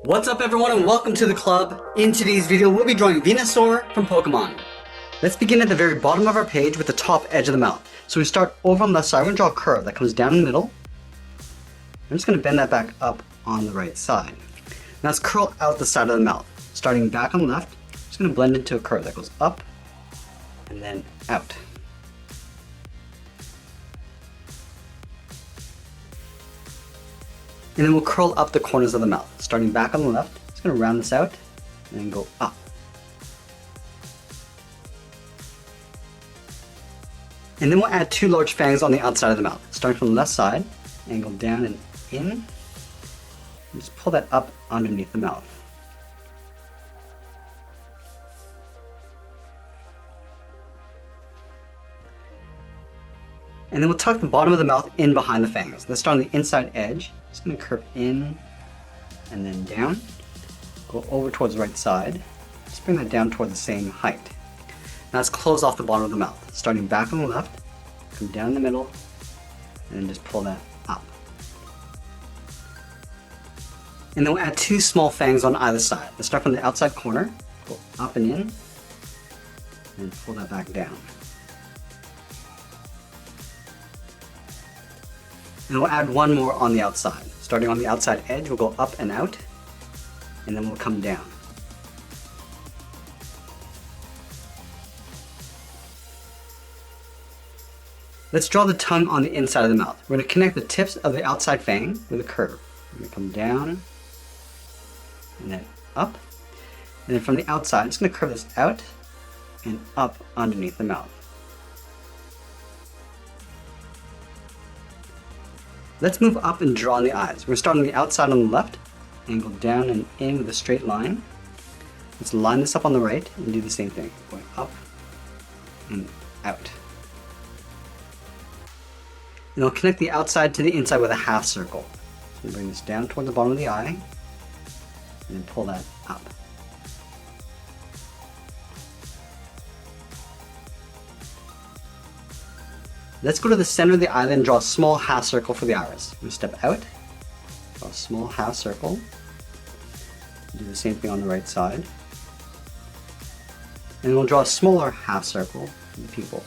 What's up everyone and welcome to the club. In today's video we'll be drawing Venusaur from Pokemon. Let's begin at the very bottom of our page with the top edge of the mouth. So we start over on the left side, we're going to draw a curve that comes down in the middle. I'm just going to bend that back up on the right side. Now let's curl out the side of the mouth. Starting back on the left, I'm just going to blend into a curve that goes up and then out. And then we'll curl up the corners of the mouth. Starting back on the left, just going to round this out and then go up. And then we'll add two large fangs on the outside of the mouth. Starting from the left side, angle down and in. And just pull that up underneath the mouth. And then we'll tuck the bottom of the mouth in behind the fangs. Let's start on the inside edge. Just going to curve in and then down. Go over towards the right side. Just bring that down toward the same height. Now let's close off the bottom of the mouth. Starting back on the left, come down the middle, and then just pull that up. And then we'll add two small fangs on either side. Let's start from the outside corner, go up and in, and pull that back down. And we'll add one more on the outside. Starting on the outside edge, we'll go up and out, and then we'll come down. Let's draw the tongue on the inside of the mouth. We're going to connect the tips of the outside fang with a curve. We're going to come down, and then up. And then from the outside, I'm just going to curve this out and up underneath the mouth. Let's move up and draw on the eyes. We're going to start on the outside on the left, angle down and in with a straight line. Let's line this up on the right and do the same thing, going up and out. And we'll connect the outside to the inside with a half circle. So we'll bring this down toward the bottom of the eye, and then pull that up. Let's go to the center of the eye and draw a small half circle for the iris. We'll step out, draw a small half circle, do the same thing on the right side, and we'll draw a smaller half circle for the pupil.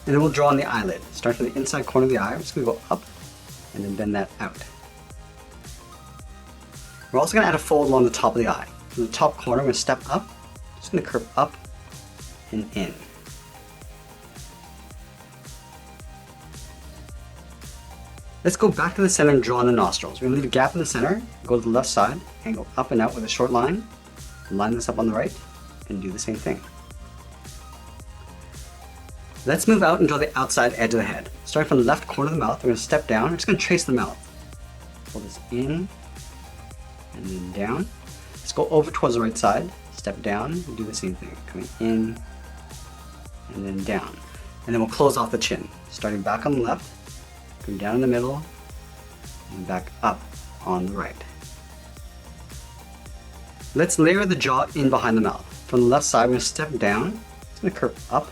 And then we'll draw on the eyelid. Start from the inside corner of the eye, we're just going to go up and then bend that out. We're also going to add a fold along the top of the eye. From the top corner, we're going to step up. Just going to curve up and in. Let's go back to the center and draw on the nostrils. We're going to leave a gap in the center, go to the left side, angle up and out with a short line, line this up on the right, and do the same thing. Let's move out and draw the outside edge of the head. Starting from the left corner of the mouth, we're going to step down, we're just going to trace the mouth. Pull this in, and then down. Let's go over towards the right side. Step down and do the same thing, coming in and then down. And then we'll close off the chin. Starting back on the left, come down in the middle, and back up on the right. Let's layer the jaw in behind the mouth. From the left side, we're going to step down, it's going to curve up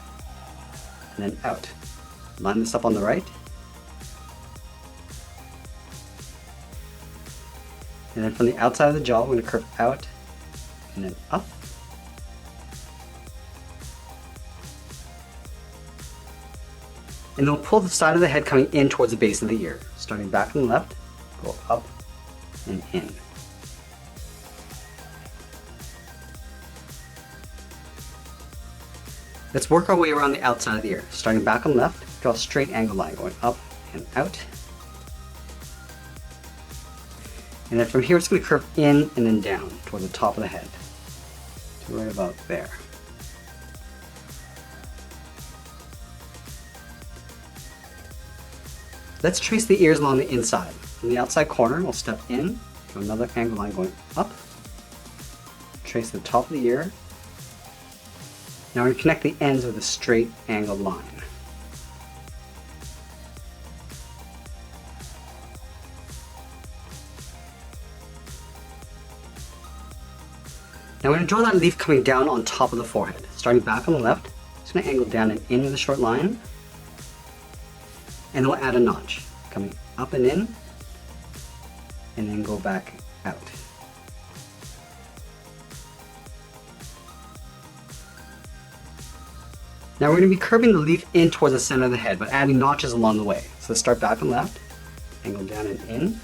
and then out. Line this up on the right. And then from the outside of the jaw, we're going to curve out and then up. And then we'll pull the side of the head coming in towards the base of the ear. Starting back on the left, go up and in. Let's work our way around the outside of the ear. Starting back on the left, draw a straight angle line going up and out. And then from here, it's going to curve in and then down toward the top of the head. So right about there. Let's trace the ears along the inside. From the outside corner, we'll step in to another angle line going up. Trace the top of the ear. Now we're going to connect the ends with a straight angled line. Now we're going to draw that leaf coming down on top of the forehead. Starting back on the left, just going to angle down and in with a short line. And then we'll add a notch coming up and in, and then go back out. Now we're going to be curving the leaf in towards the center of the head, but adding notches along the way. So let's start back and left, angle down and in.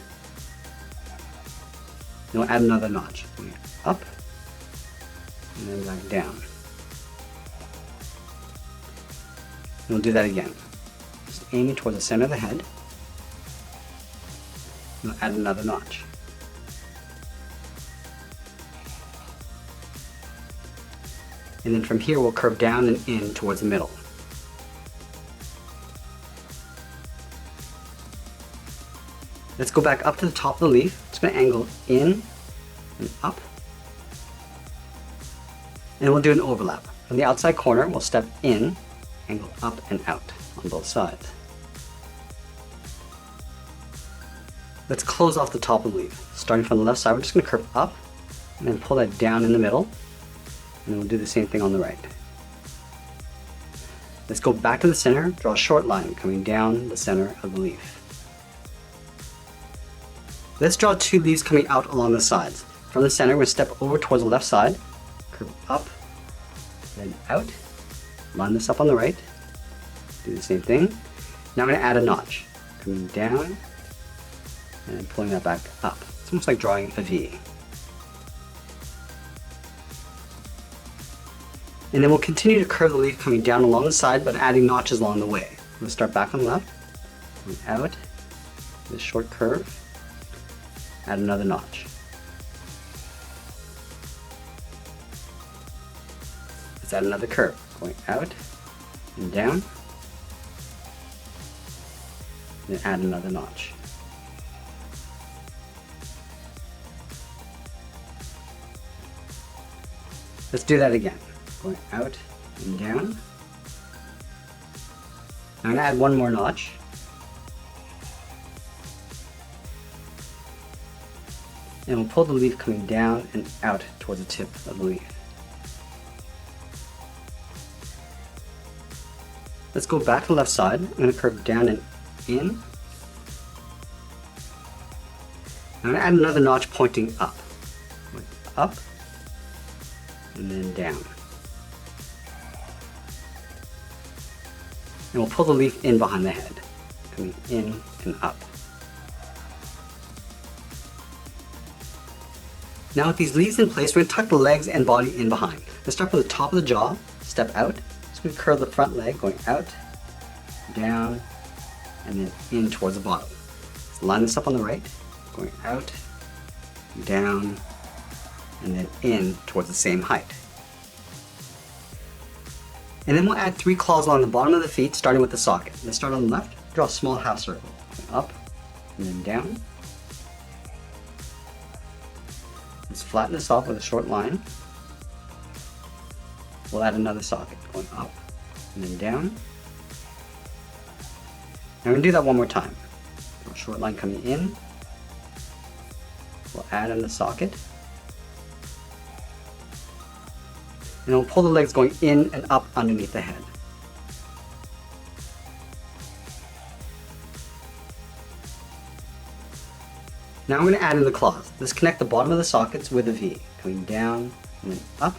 Then we'll add another notch. Up, and then back down. And we'll do that again. Just aiming towards the center of the head. And we'll add another notch. And then from here we'll curve down and in towards the middle. Let's go back up to the top of the leaf. It's going to angle in and up. And we'll do an overlap. From the outside corner, we'll step in, angle up and out on both sides. Let's close off the top of the leaf. Starting from the left side, we're just going to curve up and then pull that down in the middle. And then we'll do the same thing on the right. Let's go back to the center, draw a short line coming down the center of the leaf. Let's draw two leaves coming out along the sides. From the center, we'll step over towards the left side, curve up, then out, line this up on the right, do the same thing. Now I'm going to add a notch, coming down, and then pulling that back up. It's almost like drawing a V. And then we'll continue to curve the leaf coming down along the side, but adding notches along the way. We'll start back on the left, going out, this short curve, add another notch. Let's add another curve, going out and down, then add another notch. Let's do that again. Going out and down. I'm going to add one more notch. And we'll pull the leaf coming down and out towards the tip of the leaf. Let's go back to the left side. I'm going to curve down and in. I'm going to add another notch pointing up. Up and then down. And we'll pull the leaf in behind the head, coming in and up. Now with these leaves in place, we're going to tuck the legs and body in behind. Let's start from the top of the jaw, step out. Just going to curl the front leg, going out, down, and then in towards the bottom. Let's line this up on the right, going out, down, and then in towards the same height. And then we'll add 3 claws along the bottom of the feet, starting with the socket. Let's start on the left, draw a small half circle, up, and then down. Let's flatten this off with a short line. We'll add another socket, going up, and then down. And we're going to do that one more time. Draw a short line coming in. We'll add in the socket. And we'll pull the legs going in and up underneath the head. Now I'm going to add in the claws. Let's connect the bottom of the sockets with a V, coming down and then up.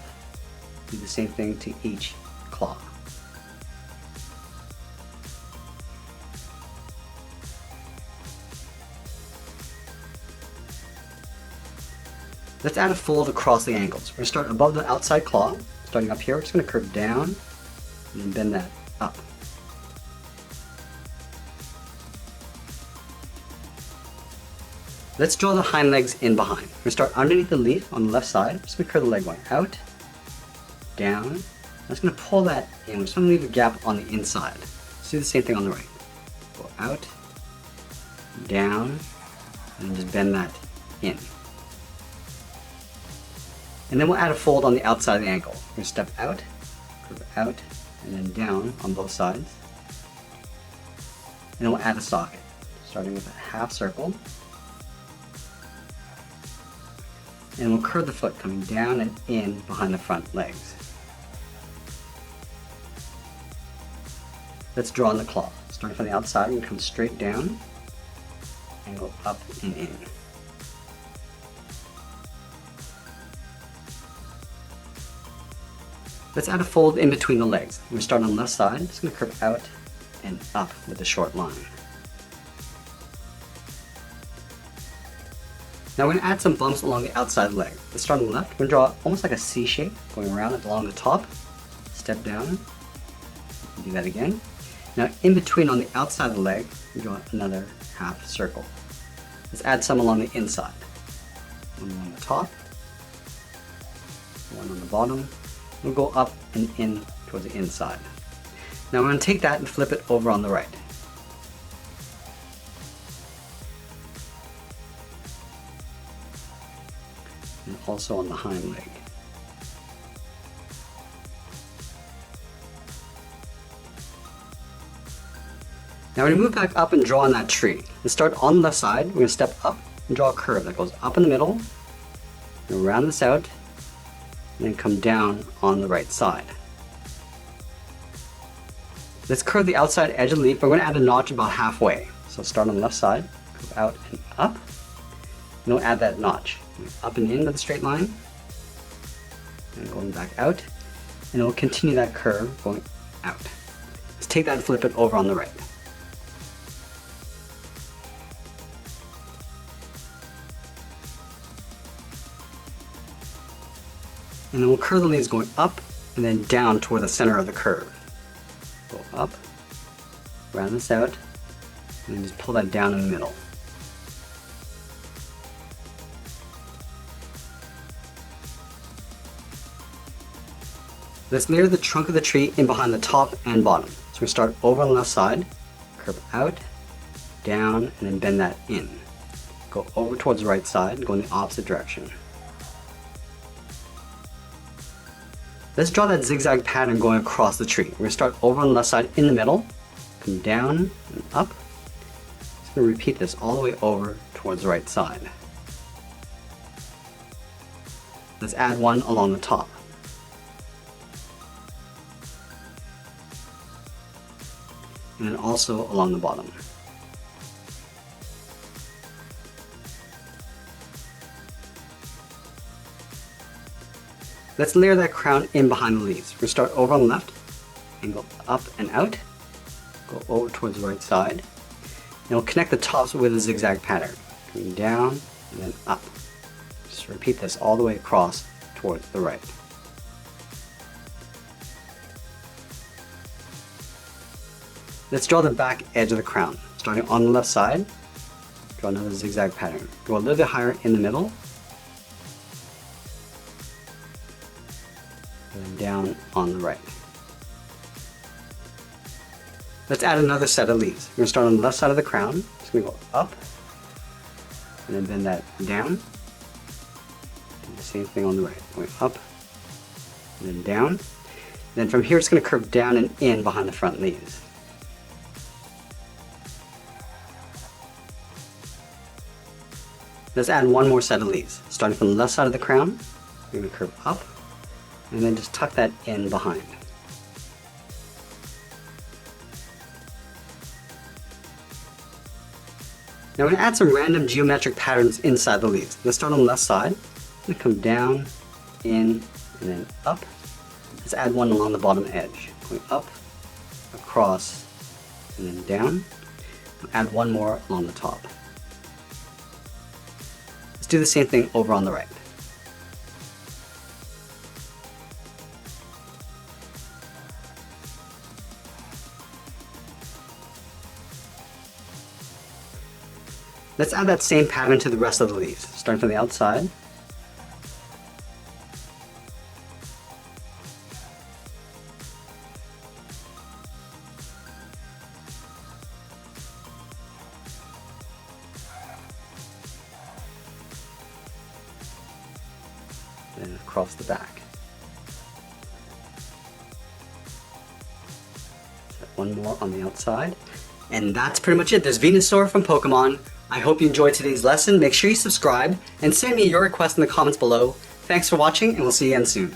Do the same thing to each claw. Let's add a fold across the ankles. We're going to start above the outside claw. Starting up here, we're just going to curve down and then bend that up. Let's draw the hind legs in behind. We're going to start underneath the leaf on the left side. Just going to curve the leg going out, down. I'm just going to pull that in. We're just going to leave a gap on the inside. Let's do the same thing on the right. Go out, down, and just bend that in. And then we'll add a fold on the outside of the ankle. We're going to step out, curve out, and then down on both sides. And then we'll add a socket, starting with a half circle. And we'll curve the foot coming down and in behind the front legs. Let's draw on the claw. Starting from the outside, we're going to come straight down. and go up and in. Let's add a fold in between the legs. We're going to start on the left side. It's going to curve out and up with a short line. Now we're going to add some bumps along the outside leg. Let's start on the left. We're going to draw almost like a C shape going around it along the top. Step down. Do that again. Now in between on the outside of the leg, we draw another half circle. Let's add some along the inside. One on the top, one on the bottom. We'll go up and in towards the inside. Now we're going to take that and flip it over on the right. And also on the hind leg. Now we're going to move back up and draw on that tree. Let's start on the left side. We're going to step up and draw a curve that goes up in the middle, and round this out, and then come down on the right side. Let's curve the outside edge of the leaf, but we're going to add a notch about halfway. So start on the left side, curve out and up, and we'll add that notch. Up and in with a straight line, and going back out, and we'll continue that curve going out. Let's take that and flip it over on the right. And then we'll curve the leaves going up and then down toward the center of the curve. Go up, round this out, and then just pull that down in the middle. Let's layer the trunk of the tree in behind the top and bottom. So we start over on the left side, curve out, down, and then bend that in. Go over towards the right side, go in the opposite direction. Let's draw that zigzag pattern going across the tree. We're going to start over on the left side in the middle, come down and up. Just going to repeat this all the way over towards the right side. Let's add one along the top. And then also along the bottom. Let's layer that crown in behind the leaves. We're going to start over on the left and go up and out. Go over towards the right side. And we'll connect the tops with a zigzag pattern. Coming down and then up. Just repeat this all the way across towards the right. Let's draw the back edge of the crown. Starting on the left side, draw another zigzag pattern. Go a little bit higher in the middle. And then down on the right. Let's add another set of leaves. We're going to start on the left side of the crown. It's going to go up, and then bend that down. Do the same thing on the right. Going up, and then down. And then from here it's going to curve down and in behind the front leaves. Let's add one more set of leaves. Starting from the left side of the crown, we're going to curve up, and then just tuck that in behind. Now we're going to add some random geometric patterns inside the leaves. Let's start on the left side. I'm going to come down, in, and then up. Let's add one along the bottom edge. Going up, across, and then down. Add one more along the top. Let's do the same thing over on the right. Let's add that same pattern to the rest of the leaves, starting from the outside. And across the back. One more on the outside. And that's pretty much it. There's Venusaur from Pokemon. I hope you enjoyed today's lesson. Make sure you subscribe and send me your requests in the comments below. Thanks for watching, and we'll see you again soon.